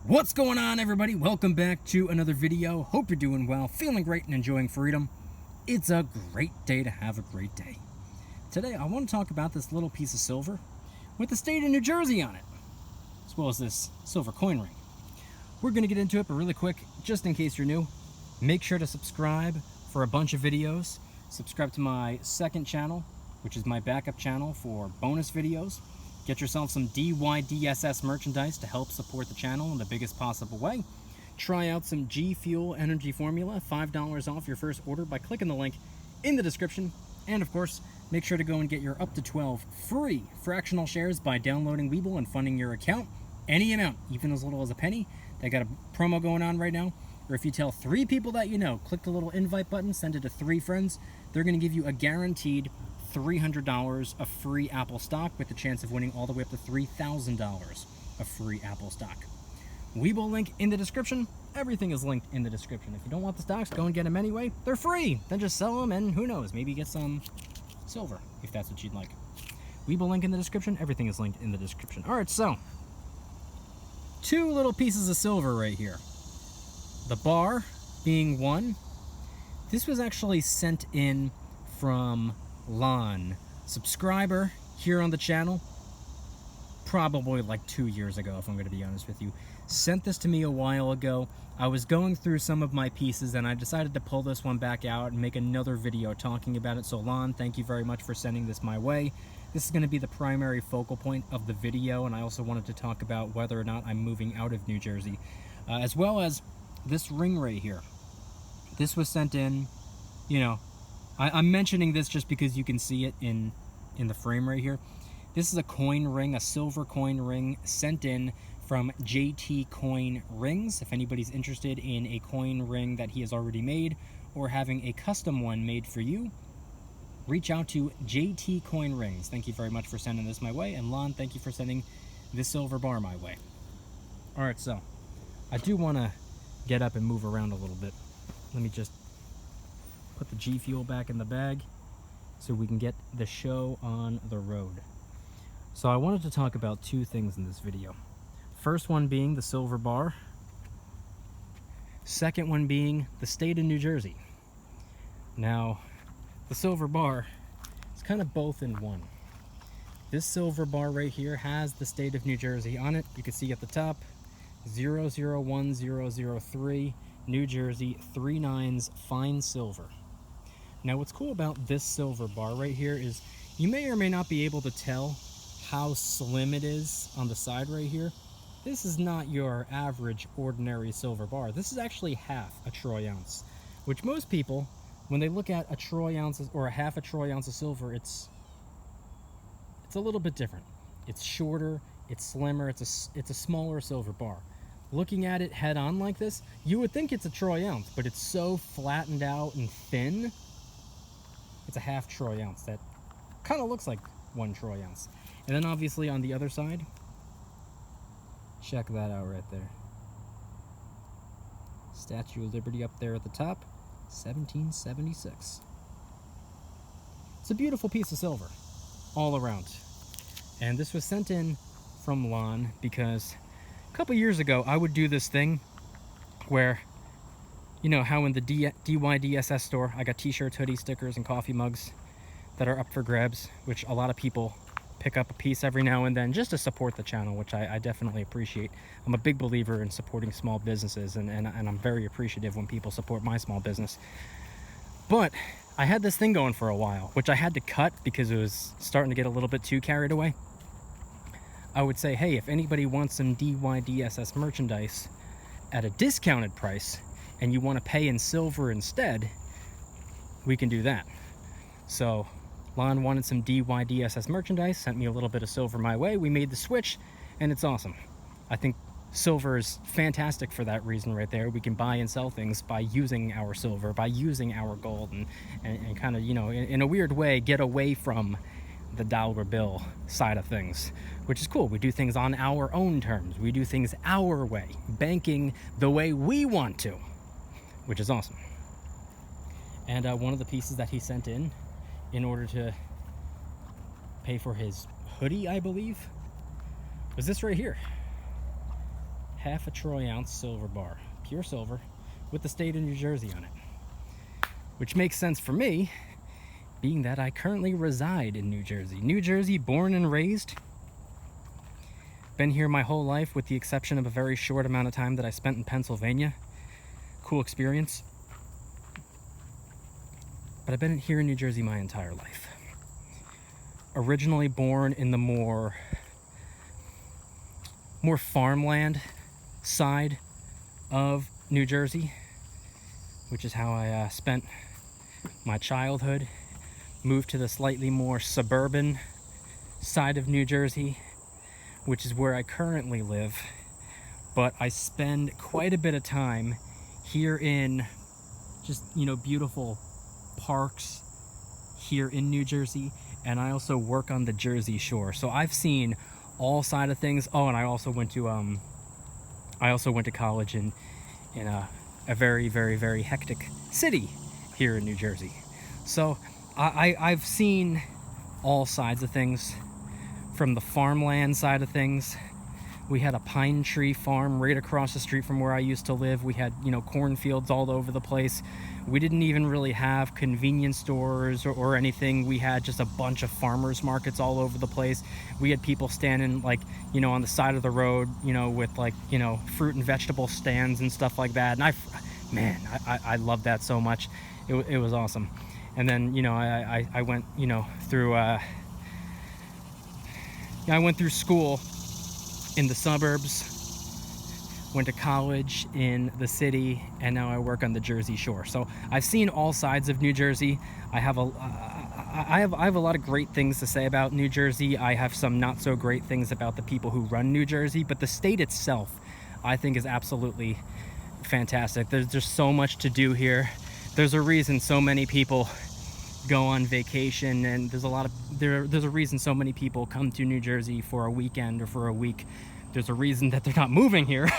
What's going on, everybody? Welcome back to another video. Hope you're doing well, feeling great, and enjoying freedom. It's a great day to have a great day. Today, I want to talk about this little piece of silver with the state of New Jersey on it, as well as this silver coin ring. We're going to get into it, but really quick, just in case you're new, make sure to subscribe for a bunch of videos. Subscribe to my second channel, which is my backup channel for bonus videos. Get yourself some DYDSS merchandise to help support the channel in the biggest possible way. Try out some G Fuel Energy Formula, $5 off your first order by clicking the link in the description. And of course, make sure to go and get your up to 12 free fractional shares by downloading Webull and funding your account. Any amount, even as little as a penny. They got a promo going on right now. Or if you tell 3 people that you know, click the little invite button, send it to 3 friends. They're going to give you a guaranteed $300 of free Apple stock with the chance of winning all the way up to $3,000 of free Apple stock. Webull link in the description. Everything is linked in the description. If you don't want the stocks, go and get them anyway. They're free. Then just sell them and who knows, maybe get some silver if that's what you'd like. Webull link in the description. Everything is linked in the description. All right, so 2 little pieces of silver right here. The bar being one. This was actually sent in from Lon, subscriber here on the channel, probably like 2 years ago, if I'm going to be honest with you. Sent this to me a while ago. I was going through some of my pieces and I decided to pull this one back out and make another video talking about it. So Lon, thank you very much for sending this my way. This is going to be the primary focal point of the video, and I also wanted to talk about whether or not I'm moving out of New Jersey, as well as this ring right here. This was sent in, you know, I'm mentioning this just because you can see it in the frame right here. This is a coin ring, a silver coin ring sent in from JT Coin Rings. If anybody's interested in a coin ring that he has already made or having a custom one made for you, reach out to JT Coin Rings. Thank you very much for sending this my way. And Lon, thank you for sending this silver bar my way. All right, so I do want to get up and move around a little bit. Let me just put the G Fuel back in the bag so we can get the show on the road. So I wanted to talk about 2 things in this video. First one being the silver bar. Second one being the state of New Jersey. Now, the silver bar is kind of both in one. This silver bar right here has the state of New Jersey on it. You can see at the top, 001003, New Jersey, 3 9s, fine silver. Now what's cool about this silver bar right here is you may or may not be able to tell how slim it is on the side right here. This is not your average ordinary silver bar. This is actually half a troy ounce, which most people, when they look at a troy ounce or a half a troy ounce of silver, it's a little bit different. It's shorter, it's slimmer, it's a smaller silver bar. Looking at it head on like this, you would think it's a troy ounce, but it's so flattened out and thin. It's a half troy ounce that kind of looks like 1 troy ounce. And then obviously on the other side, check that out right there. Statue of Liberty up there at the top, 1776. It's a beautiful piece of silver all around. And this was sent in from Lon because a couple years ago I would do this thing where, you know how in the DYDSS store I got t-shirts, hoodies, stickers, and coffee mugs that are up for grabs, which a lot of people pick up a piece every now and then just to support the channel, which I definitely appreciate. I'm a big believer in supporting small businesses, and I'm very appreciative when people support my small business. But I had this thing going for a while, which I had to cut because it was starting to get a little bit too carried away. I would say, hey, if anybody wants some DYDSS merchandise at a discounted price and you want to pay in silver instead, we can do that. So Lon wanted some DYDSS merchandise, sent me a little bit of silver my way. We made the switch, and it's awesome. I think silver is fantastic for that reason right there. We can buy and sell things by using our silver, by using our gold, and kind of, you know, in a weird way, get away from the dollar bill side of things, which is cool. We do things on our own terms. We do things our way, banking the way we want to, which is awesome. And one of the pieces that he sent in order to pay for his hoodie, I believe, was this right here. half a troy ounce silver bar, pure silver, with the state of New Jersey on it. Which makes sense for me, being that I currently reside in New Jersey. New Jersey, born and raised. Been here my whole life with the exception of a very short amount of time that I spent in Pennsylvania. Cool experience. But I've been here in New Jersey my entire life. Originally born in the more farmland side of New Jersey, which is how I spent my childhood. Moved to the slightly more suburban side of New Jersey, which is where I currently live. But I spend quite a bit of time here in just, beautiful parks here in New Jersey, and I also work on the Jersey Shore. So I've seen all side of things. Oh, and I also went to college in a very, very, very hectic city here in New Jersey. So I've seen all sides of things. From the farmland side of things, we had a pine tree farm right across the street from where I used to live. We had, cornfields all over the place. We didn't even really have convenience stores or anything. We had just a bunch of farmers markets all over the place. We had people standing on the side of the road, with fruit and vegetable stands and stuff like that. And I love that so much. It was awesome. And then, I went, through, I went through school in the suburbs, went to college in the city, and now I work on the Jersey Shore. So I've seen all sides of New Jersey. I have a lot of great things to say about New Jersey. I have some not so great things about the people who run New Jersey, but the state itself, I think, is absolutely fantastic. There's just so much to do here. There's a reason so many people go on vacation, and there's a reason so many people come to New Jersey for a weekend or for a week. There's a reason that they're not moving here,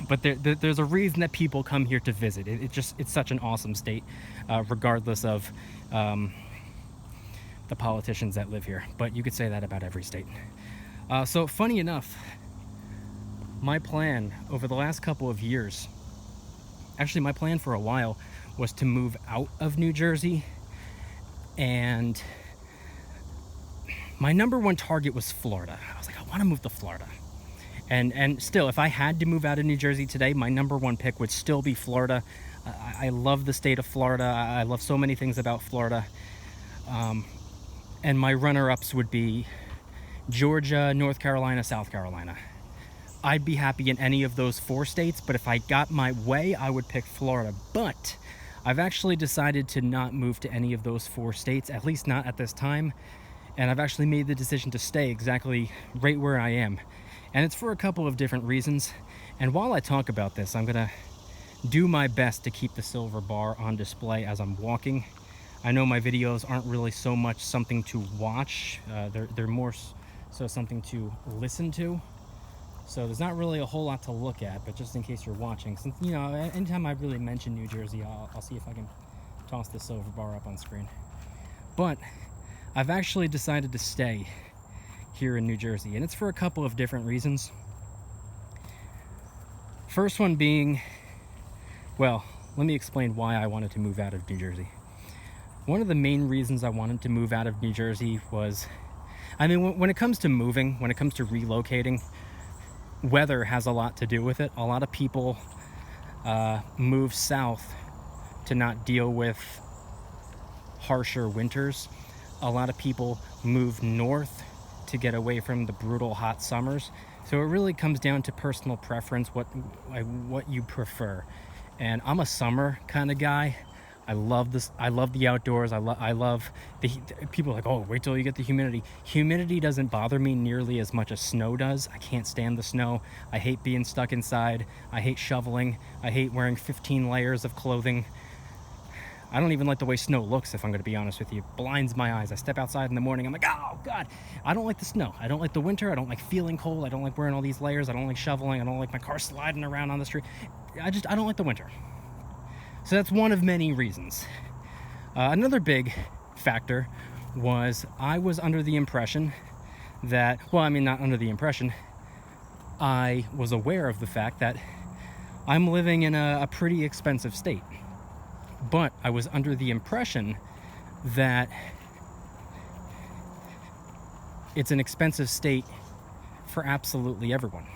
but there's a reason that people come here to visit. It's such an awesome state, regardless of the politicians that live here. But you could say that about every state. So funny enough, my plan over the last couple of years, actually my plan for a while, was to move out of New Jersey. And my number one target was Florida. I was like, I want to move to Florida. And still, if I had to move out of New Jersey today, my number one pick would still be Florida. I love the state of Florida. I love so many things about Florida. And my runner-ups would be Georgia, North Carolina, South Carolina. I'd be happy in any of those 4 states, but if I got my way, I would pick Florida. But I've actually decided to not move to any of those 4 states, at least not at this time. And I've actually made the decision to stay exactly right where I am. And it's for a couple of different reasons. And while I talk about this, I'm gonna do my best to keep the silver bar on display as I'm walking. I know my videos aren't really so much something to watch. They're more so something to listen to. So there's not really a whole lot to look at, but just in case you're watching, since, anytime I really mention New Jersey, I'll see if I can toss the silver bar up on screen. But I've actually decided to stay here in New Jersey, and it's for a couple of different reasons. First one being, well, let me explain why I wanted to move out of New Jersey. One of the main reasons I wanted to move out of New Jersey was, when it comes to moving, when it comes to relocating, weather has a lot to do with it. A lot of people move south to not deal with harsher winters. A lot of people move north to get away from the brutal hot summers. So it really comes down to personal preference, what you prefer. And I'm a summer kind of guy. I love this. I love the outdoors. I love the people are like, oh, wait till you get the humidity. Humidity doesn't bother me nearly as much as snow does. I can't stand the snow. I hate being stuck inside. I hate shoveling. I hate wearing 15 layers of clothing. I don't even like the way snow looks, if I'm going to be honest with you. It blinds my eyes. I step outside in the morning, I'm like, oh God. I don't like the snow. I don't like the winter. I don't like feeling cold. I don't like wearing all these layers. I don't like shoveling. I don't like my car sliding around on the street. I don't like the winter. So that's one of many reasons. Another big factor was I was under the impression that, well, I mean, not under the impression, I was aware of the fact that I'm living in a pretty expensive state. But I was under the impression that it's an expensive state for absolutely everyone.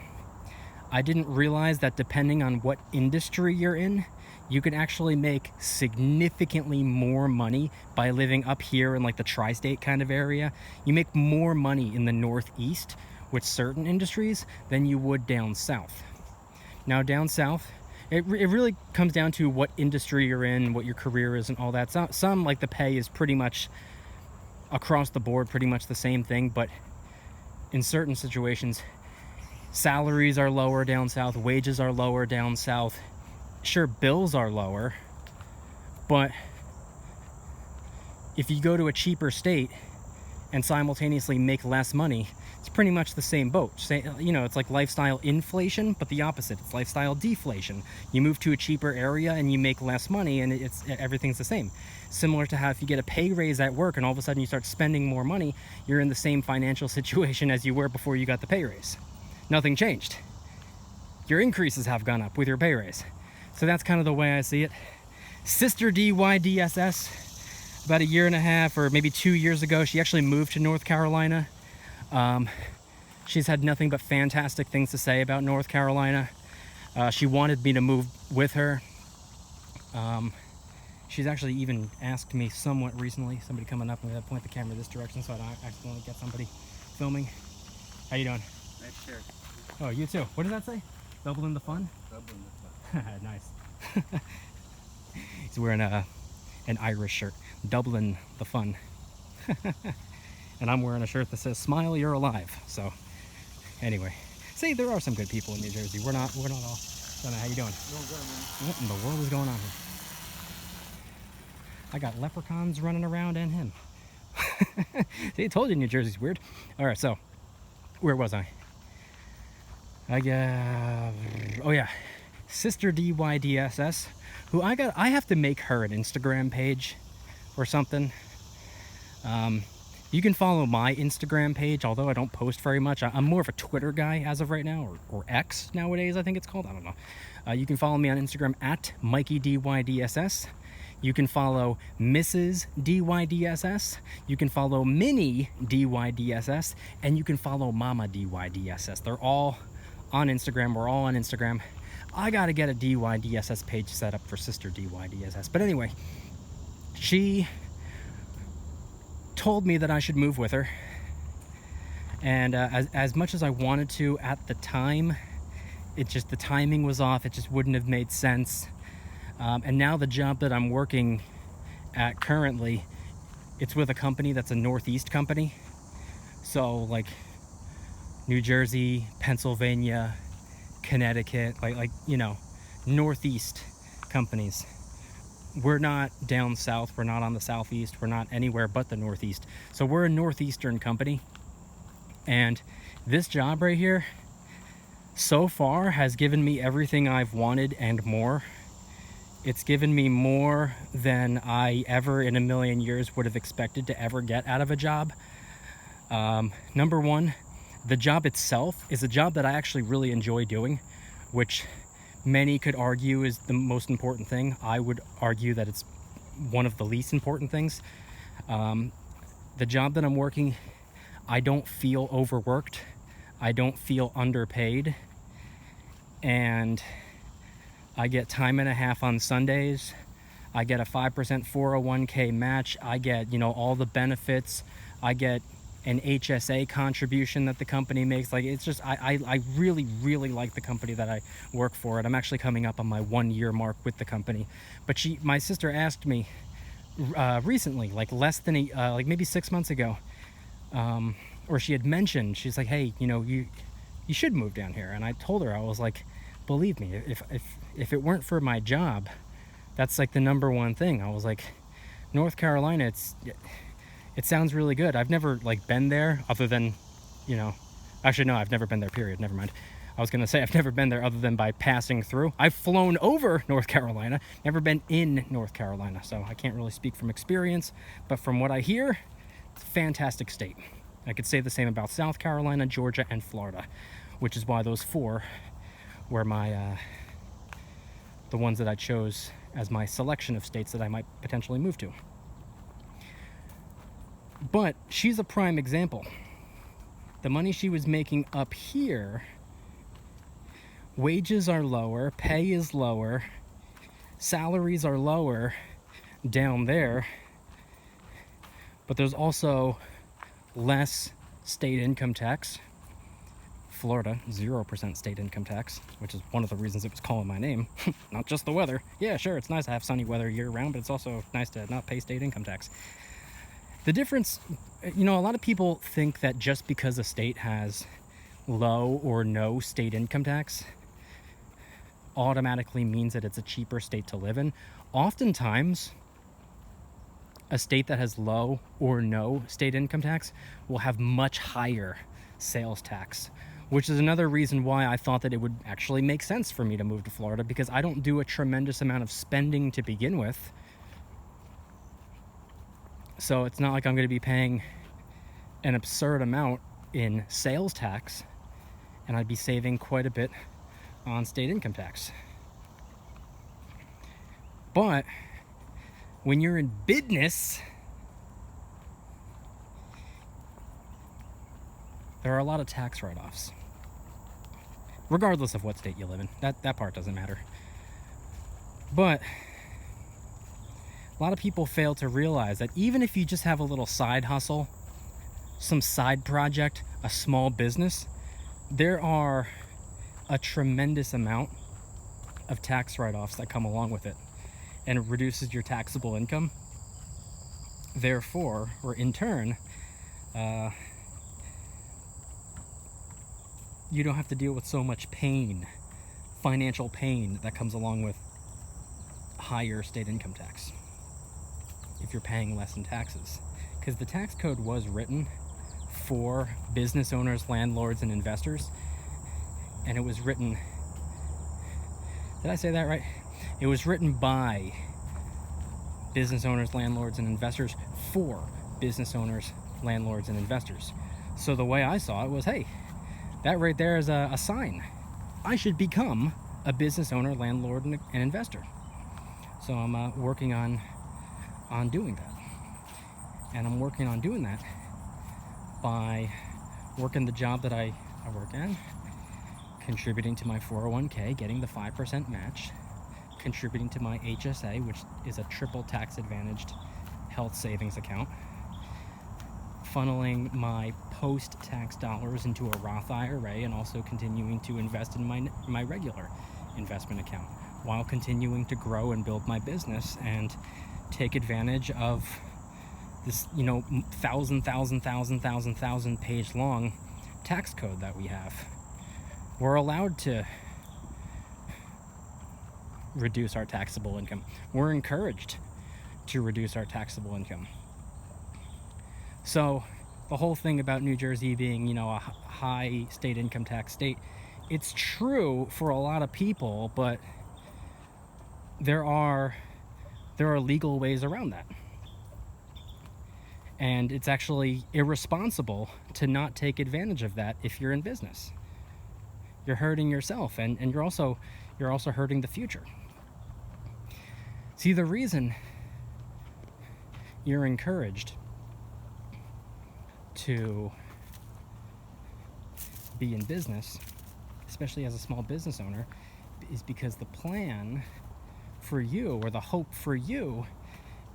I didn't realize that depending on what industry you're in, you can actually make significantly more money by living up here in like the tri-state kind of area. You make more money in the Northeast with certain industries than you would down south. Now down south, it really comes down to what industry you're in, what your career is and all that. Some like the pay is pretty much across the board, pretty much the same thing, but in certain situations, salaries are lower down south, wages are lower down south. Sure, bills are lower, but if you go to a cheaper state and simultaneously make less money, it's pretty much the same boat. You know, it's like lifestyle inflation, but the opposite. It's lifestyle deflation. You move to a cheaper area and you make less money, and everything's the same. Similar to how if you get a pay raise at work and all of a sudden you start spending more money, you're in the same financial situation as you were before you got the pay raise. Nothing changed. Your increases have gone up with your pay raise. So that's kind of the way I see it. Sister DYDSS, about a year and a half or maybe 2 years ago, she actually moved to North Carolina. She's had nothing but fantastic things to say about North Carolina. She wanted me to move with her. She's actually even asked me somewhat recently, somebody coming up, I'm going to point the camera this direction so I don't accidentally get somebody filming. How you doing? Nice shirt. Oh, you too. What does that say? Doubling the fun? Doubling the fun. Nice. He's wearing an Irish shirt. Doubling the fun. And I'm wearing a shirt that says "Smile, you're alive." So, anyway, see, there are some good people in New Jersey. We're not all. Don't know how you doing. Doing good, man. What in the world is going on here? I got leprechauns running around and him. See, I told you New Jersey's weird. All right, so where was I? Oh yeah, Sister DYDSS, who I have to make her an Instagram page or something. You can follow my Instagram page, although I don't post very much. I'm more of a Twitter guy as of right now, or X nowadays, I think it's called. I don't know. You can follow me on Instagram at Mykie DYDSS. You can follow Mrs. DYDSS. You can follow Minnie DYDSS. And you can follow Mama DYDSS. They're all on Instagram. We're all on Instagram. I got to get a DYDSS page set up for Sister DYDSS. But anyway, she told me that I should move with her. And as much as I wanted to at the time, the timing was off. It just wouldn't have made sense. And now the job that I'm working at currently, it's with a company that's a Northeast company. So like New Jersey, Pennsylvania, Connecticut, like you know, Northeast companies. We're not down south. We're not on the Southeast. We're not anywhere but the Northeast. So we're a Northeastern company. And this job right here, so far, has given me everything I've wanted and more. It's given me more than I ever in a million years would have expected to ever get out of a job. Number one, the job itself is a job that I actually really enjoy doing, which many could argue is the most important thing. I would argue that it's one of the least important things. The job that I'm working, I don't feel overworked. I don't feel underpaid. And I get time and a half on Sundays. I get a 5% 401k match. I get, you know, all the benefits. I get an HSA contribution that the company makes. Like, it's just, I really, really like the company that I work for. And I'm actually coming up on my 1 year mark with the company. But my sister asked me recently, like less than like maybe 6 months ago, or she had mentioned, she's like, hey, you know, you should move down here. And I told her, I was like, believe me, if it weren't for my job, that's like the number one thing. I was like, North Carolina, it sounds really good. I've never like been there other than, you know, actually no, I've never been there, period. Never mind. I was gonna say I've never been there other than by passing through. I've flown over North Carolina, never been in North Carolina, so I can't really speak from experience, but from what I hear, it's a fantastic state. I could say the same about South Carolina, Georgia, and Florida. which is why those 4 were my the ones that I chose as my selection of states that I might potentially move to. But she's a prime example. The money she was making up here, wages are lower, pay is lower, salaries are lower down there, but there's also less state income tax. Florida, 0% state income tax, which is one of the reasons it was calling my name. Not just the weather. Yeah, sure, it's nice to have sunny weather year-round, but it's also nice to not pay state income tax. The difference, a lot of people think that just because a state has low or no state income tax automatically means that it's a cheaper state to live in. Oftentimes, a state that has low or no state income tax will have much higher sales tax, which is another reason why I thought that it would actually make sense for me to move to Florida, because I don't do a tremendous amount of spending to begin with. So it's not like I'm going to be paying an absurd amount in sales tax, and I'd be saving quite a bit on state income tax. But when you're in business, there are a lot of tax write-offs, regardless of what state you live in. That part doesn't matter. But a lot of people fail to realize that even if you just have a little side hustle, some side project, a small business, there are a tremendous amount of tax write-offs that come along with it, and it reduces your taxable income. Therefore, or in turn, you don't have to deal with so much pain, financial pain, that comes along with higher state income tax if you're paying less in taxes. Because the tax code was written for business owners, landlords, and investors, and it was written, did I say that right? It was written by business owners, landlords, and investors for business owners, landlords, and investors. So the way I saw it was, hey, that right there is a sign. I should become a business owner, landlord, and investor. So I'm working on doing that. And I'm working on doing that by working the job that I work in, contributing to my 401k, getting the 5% match, contributing to my HSA, which is a triple tax advantaged health savings account, funneling my post-tax dollars into a Roth IRA, and also continuing to invest in my regular investment account while continuing to grow and build my business and take advantage of this, 1,000 page long tax code that we have. We're allowed to reduce our taxable income. We're encouraged to reduce our taxable income. So the whole thing about New Jersey being, a high state income tax state, it's true for a lot of people, but there are legal ways around that. And it's actually irresponsible to not take advantage of that if you're in business. You're hurting yourself, and you're also hurting the future. See, the reason you're encouraged to be in business, especially as a small business owner, is because the plan for you, or the hope for you,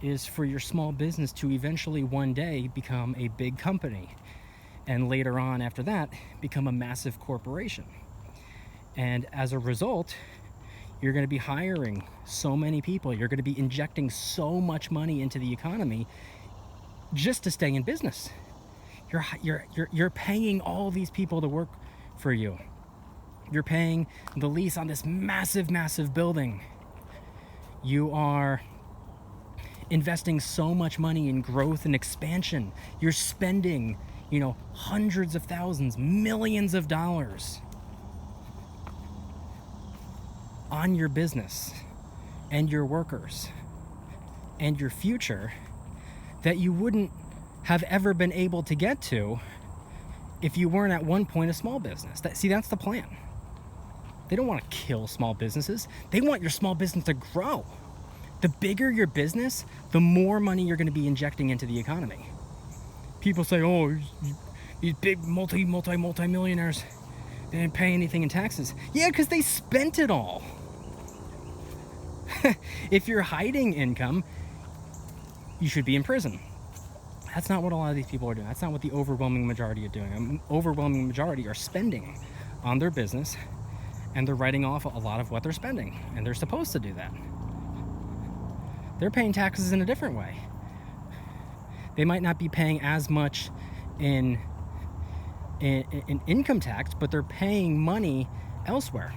is for your small business to eventually one day become a big company, and later on after that become a massive corporation. And as a result, you're going to be hiring so many people, you're going to be injecting so much money into the economy just to stay in business. You're paying all these people to work for you. You're paying the lease on this massive building. You are investing so much money in growth and expansion. You're spending, hundreds of thousands, millions of dollars on your business and your workers and your future that you wouldn't have ever been able to get to if you weren't at one point a small business. See, that's the plan. They don't want to kill small businesses. They want your small business to grow. The bigger your business, the more money you're going to be injecting into the economy. People say, oh, these big multi-millionaires, they didn't pay anything in taxes. Yeah, because they spent it all. If you're hiding income, you should be in prison. That's not what a lot of these people are doing. That's not what the overwhelming majority are doing. An overwhelming majority are spending on their business, and they're writing off a lot of what they're spending, and they're supposed to do that. They're paying taxes in a different way. They might not be paying as much in income tax, but they're paying money elsewhere.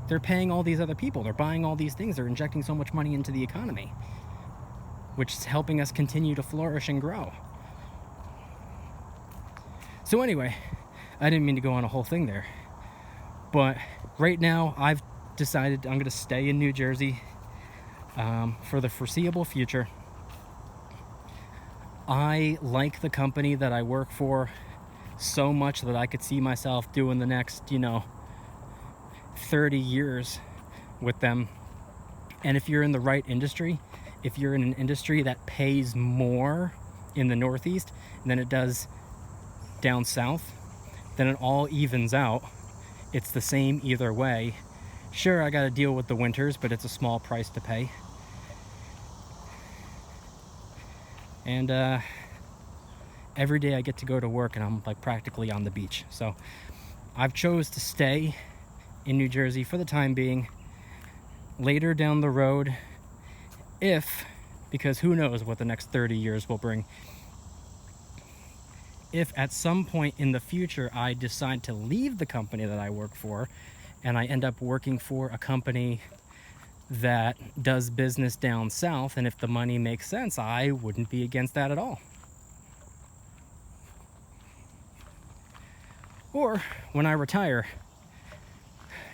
They're paying all these other people. They're buying all these things. They're injecting so much money into the economy, which is helping us continue to flourish and grow. So anyway, I didn't mean to go on a whole thing there, but right now I've decided I'm going to stay in New Jersey for the foreseeable future. I like the company that I work for so much that I could see myself doing the next, 30 years with them. And if you're in the right industry, if you're in an industry that pays more in the Northeast than it does down south, then it all evens out. It's the same either way. Sure, I got to deal with the winters, but it's a small price to pay. And every day I get to go to work and I'm like practically on the beach. So I've chose to stay in New Jersey for the time being. Later down the road, because who knows what the next 30 years will bring, if at some point in the future I decide to leave the company that I work for and I end up working for a company that does business down south, and if the money makes sense, I wouldn't be against that at all. Or when I retire,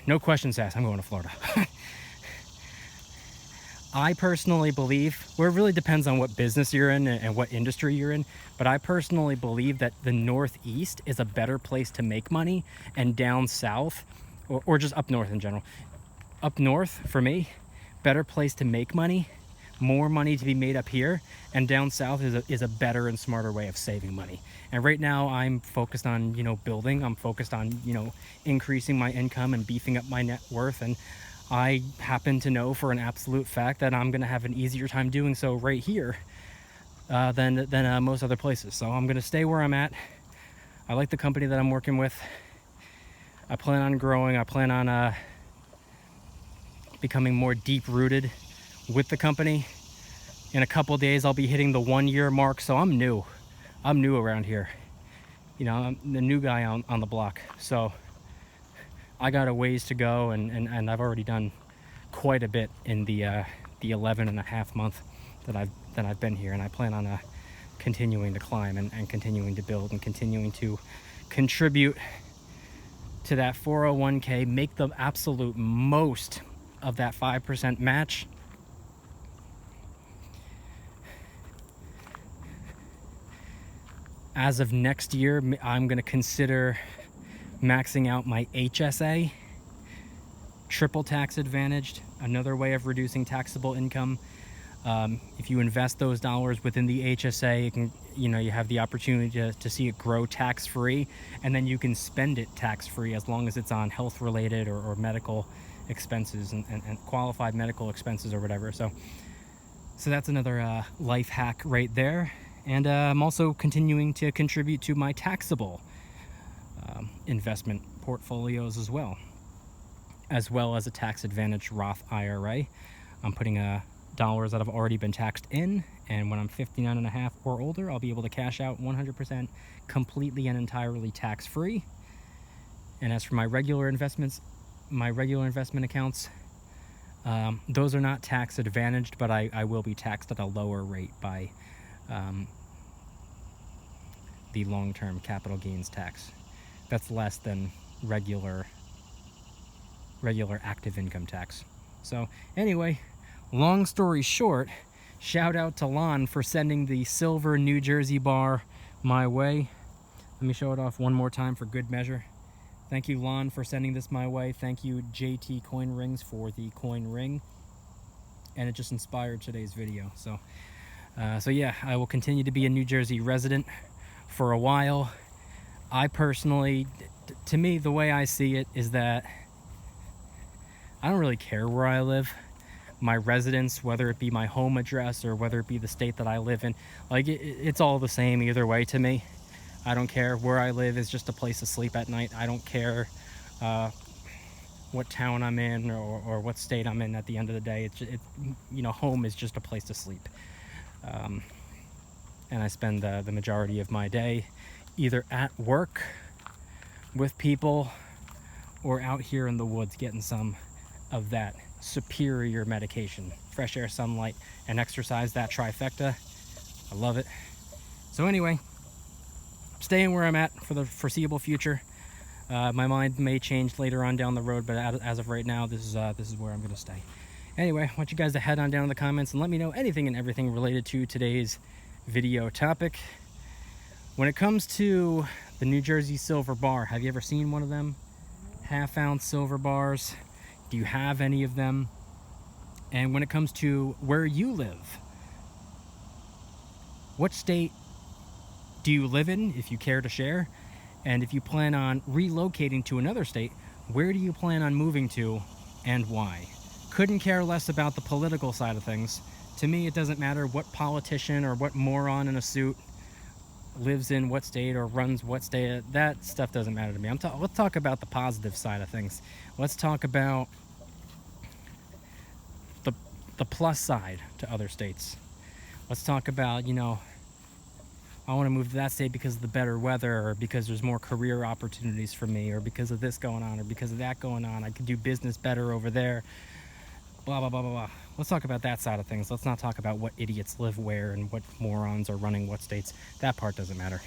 no questions asked, I'm going to Florida. I personally believe, well, it really depends on what business you're in and what industry you're in, but I personally believe that the Northeast is a better place to make money, and down south, or just up north in general, up north, for me, better place to make money, more money to be made up here, and down south is a better and smarter way of saving money. And right now I'm focused on, building, I'm focused on, increasing my income and beefing up my net worth, and I happen to know for an absolute fact that I'm going to have an easier time doing so right here than most other places. So I'm going to stay where I'm at. I like the company that I'm working with. I plan on growing. I plan on becoming more deep-rooted with the company. In a couple days, I'll be hitting the 1-year mark, so I'm new. I'm new around here. I'm the new guy on the block. So I got a ways to go, and I've already done quite a bit in the 11 and a half month that I've been here, and I plan on continuing to climb and continuing to build and continuing to contribute to that 401k, make the absolute most of that 5% match. As of next year, I'm going to consider maxing out my HSA, triple tax advantaged, another way of reducing taxable income. If you invest those dollars within the HSA, you have the opportunity to see it grow tax-free, and then you can spend it tax-free as long as it's on health-related or medical expenses and qualified medical expenses or whatever. So that's another life hack right there. And I'm also continuing to contribute to my taxable investment portfolios as well as a tax-advantaged Roth IRA. I'm putting dollars that have already been taxed in, and when I'm 59 and a half or older, I'll be able to cash out 100% completely and entirely tax-free. And as for my regular investments, my regular investment accounts, those are not tax-advantaged, but I will be taxed at a lower rate by the long-term capital gains tax. That's less than regular active income tax. So anyway, long story short, shout out to Lon for sending the silver New Jersey bar my way. Let me show it off one more time for good measure. Thank you, Lon, for sending this my way. Thank you, JT Coin Rings, for the coin ring. And it just inspired today's video. So yeah, I will continue to be a New Jersey resident for a while. I personally, to me, the way I see it is that I don't really care where I live. My residence, whether it be my home address or whether it be the state that I live in, like it's all the same either way to me. I don't care. Where I live is just a place to sleep at night. I don't care what town I'm in or what state I'm in. At the end of the day, you know, home is just a place to sleep. And I spend the majority of my day either at work with people or out here in the woods getting some of that superior medication. Fresh air, sunlight, and exercise, that trifecta. I love it. So anyway, staying where I'm at for the foreseeable future. My mind may change later on down the road, but as of right now, this is where I'm going to stay. Anyway, I want you guys to head on down in the comments and let me know anything and everything related to today's video topic. When it comes to the New Jersey silver bar, have you ever seen one of them? Half-ounce silver bars. Do you have any of them? And when it comes to where you live, what state do you live in, if you care to share? And if you plan on relocating to another state, where do you plan on moving to and why? Couldn't care less about the political side of things. To me, it doesn't matter what politician or what moron in a suit lives in what state or runs what state. That stuff doesn't matter to me. Let's talk about the positive side of things. Let's talk about the plus side to other states. Let's talk about, you know, I want to move to that state because of the better weather, or because there's more career opportunities for me, or because of this going on, or because of that going on. I could do business better over there. Blah, blah, blah, blah, blah. Let's talk about that side of things. Let's not talk about what idiots live where and what morons are running what states. That part doesn't matter.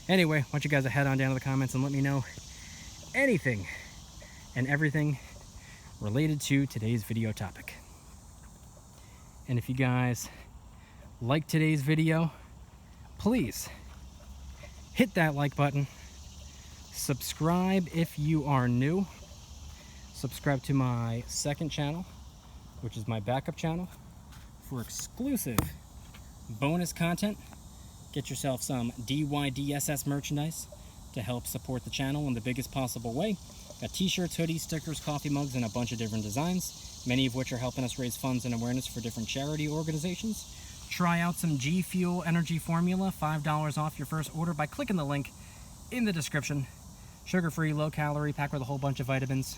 Anyway, I want you guys to head on down to the comments and let me know anything and everything related to today's video topic. And if you guys like today's video, please hit that like button. Subscribe if you are new. Subscribe to my second channel, which is my backup channel, for exclusive bonus content. Get yourself some DYDSS merchandise to help support the channel in the biggest possible way. Got t-shirts, hoodies, stickers, coffee mugs, and a bunch of different designs, many of which are helping us raise funds and awareness for different charity organizations. Try out some G Fuel Energy Formula, $5 off your first order by clicking the link in the description. Sugar-free, low-calorie, packed with a whole bunch of vitamins.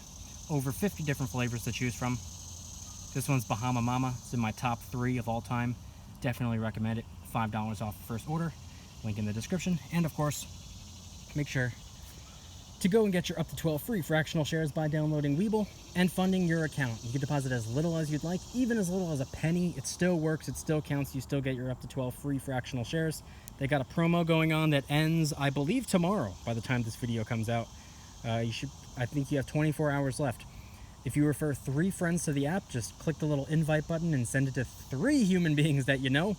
Over 50 different flavors to choose from. This one's Bahama Mama. It's in my top 3 of all time. Definitely recommend it. $5 off the first order. Link in the description. And of course, make sure to go and get your up to 12 free fractional shares by downloading Webull and funding your account. You can deposit as little as you'd like, even as little as a penny. It still works, it still counts. You still get your up to 12 free fractional shares. They got a promo going on that ends, I believe, tomorrow by the time this video comes out. I think you have 24 hours left. If you refer 3 friends to the app, just click the little invite button and send it to 3 human beings that you know.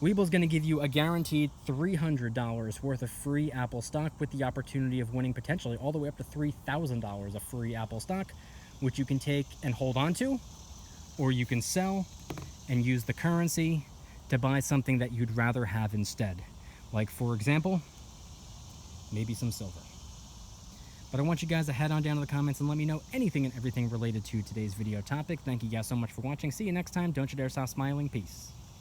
Webull's going to give you a guaranteed $300 worth of free Apple stock, with the opportunity of winning potentially all the way up to $3,000 of free Apple stock, which you can take and hold on to, or you can sell and use the currency to buy something that you'd rather have instead. Like, for example, maybe some silver. But I want you guys to head on down to the comments and let me know anything and everything related to today's video topic. Thank you guys so much for watching. See you next time. Don't you dare stop smiling. Peace.